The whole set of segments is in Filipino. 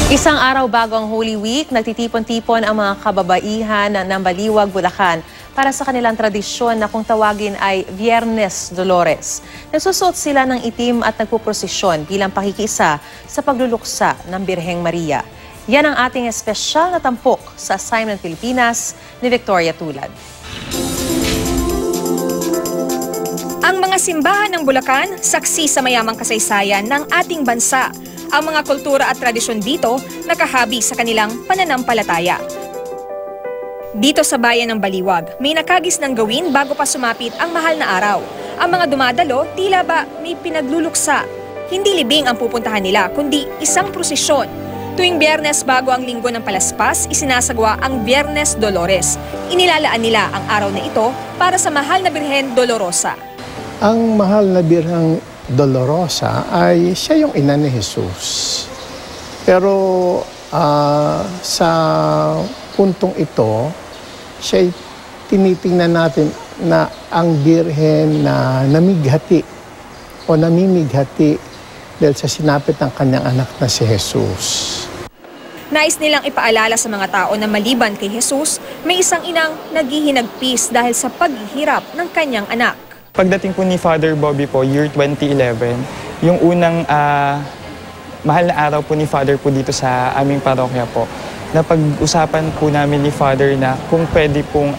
Isang araw bago ang Holy Week, nagtitipon-tipon ang mga kababaihan ng Baliwag, Bulacan para sa kanilang tradisyon na kung tawagin ay Viernes Dolores. Nagsusuot sila ng itim at nagpuprosesyon bilang pakikiisa sa pagluluksa ng Birheng Maria. Yan ang ating espesyal na tampok sa Assignment Pilipinas ni Victoria Tulad. Ang mga simbahan ng Bulacan, saksi sa mayamang kasaysayan ng ating bansa. Ang mga kultura at tradisyon dito nakahabi sa kanilang pananampalataya. Dito sa bayan ng Baliwag, may nakagis ng gawin bago pa sumapit ang mahal na araw. Ang mga dumadalo, tila ba may pinagluluksa. Hindi libing ang pupuntahan nila, kundi isang prosesyon. Tuwing Biyernes bago ang linggo ng Palaspas, isinasagwa ang Viernes Dolores. Inilalaan nila ang araw na ito para sa mahal na Birhen Dolorosa. Ang mahal na Birheng Dolorosa ay siya yung ina ni Jesus. Pero sa puntong ito, siya tinitingnan natin na ang Birhen na namighati o namimighati dahil sa sinapit ng kanyang anak na si Jesus. Nais nilang ipaalala sa mga tao na maliban kay Jesus, may isang inang naghihinagpis dahil sa paghihirap ng kanyang anak. Pagdating po ni Father Bobby po, year 2011, yung unang mahal na araw po ni Father po dito sa aming parokya po, napag-usapan po namin ni Father na kung pwede pong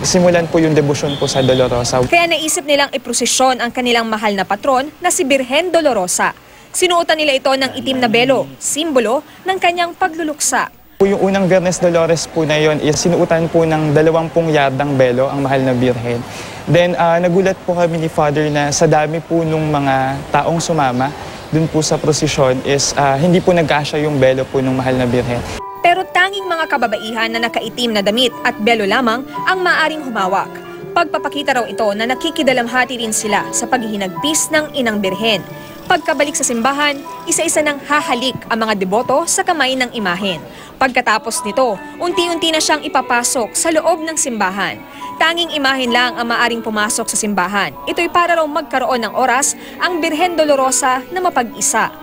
simulan po yung debosyon po sa Dolorosa. Kaya naisip nilang iprosesyon ang kanilang mahal na patron na si Birhen Dolorosa. Sinuotan nila ito ng itim na belo, simbolo ng kanyang pagluluksa. Yung unang Viernes Dolores po na yon is sinuotan po ng 20 yardang belo ang mahal na Birhen. Then nagulat po kami ni Father na sa dami po nung mga taong sumama dun po sa prosesyon is hindi po nagkasya yung belo po ng mahal na Birhen. Pero tanging mga kababaihan na nakaitim na damit at belo lamang ang maaring humawak. Pagpapakita raw ito na nakikidalamhati rin sila sa paghihinagpis ng inang Birhen. Pagkabalik sa simbahan, isa-isa nang hahalik ang mga deboto sa kamay ng imahen. Pagkatapos nito, unti-unti na siyang ipapasok sa loob ng simbahan. Tanging imahen lang ang maaring pumasok sa simbahan. Ito'y para raw magkaroon ng oras ang Birhen Dolorosa na mapag-isa.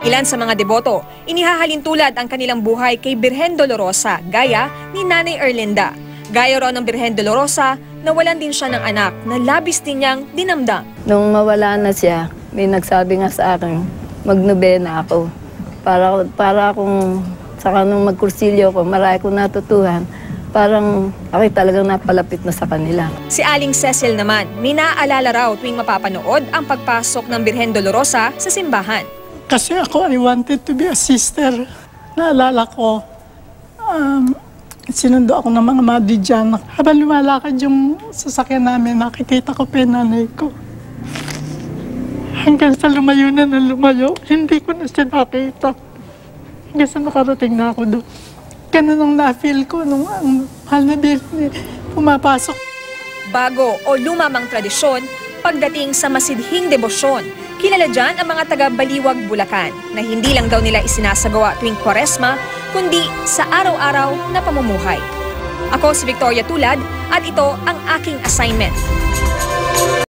Ilan sa mga deboto, inihahalin tulad ang kanilang buhay kay Birhen Dolorosa, gaya ni Nanay Erlinda. Gaya raw ng Birhen Dolorosa, nawalan din siya ng anak na labis din niyang dinamdam. Nung mawala na siya, may nagsabi nga sa akin, magnobena ako. Para akong, saka nung magkursilyo ko, marami kong natutuhan. Parang ako talagang napalapit na sa kanila. Si Aling Cecil naman, may naaalala raw tuwing mapapanood ang pagpasok ng Birhen Dolorosa sa simbahan. Kasi ako, I wanted to be a sister. Naalala ko, sinundo ako ng mga madidyan. Habang lumalakad yung sasakyan namin, nakikita ko pa yung nanay ko. Hanggang sa lumayo na lumayo, hindi ko na siya nakita. Hanggang sa nakarating na ako doon. Ganun ang na-feel ko nung ang mahal na Birhen pumapasok. Bago o lumamang tradisyon, pagdating sa masidhing debosyon, kilala dyan ang mga taga-Baliwag, Bulacan na hindi lang daw nila isinasagawa tuwing Kwaresma, kundi sa araw-araw na pamumuhay. Ako si Victoria Tulad at ito ang aking assignment.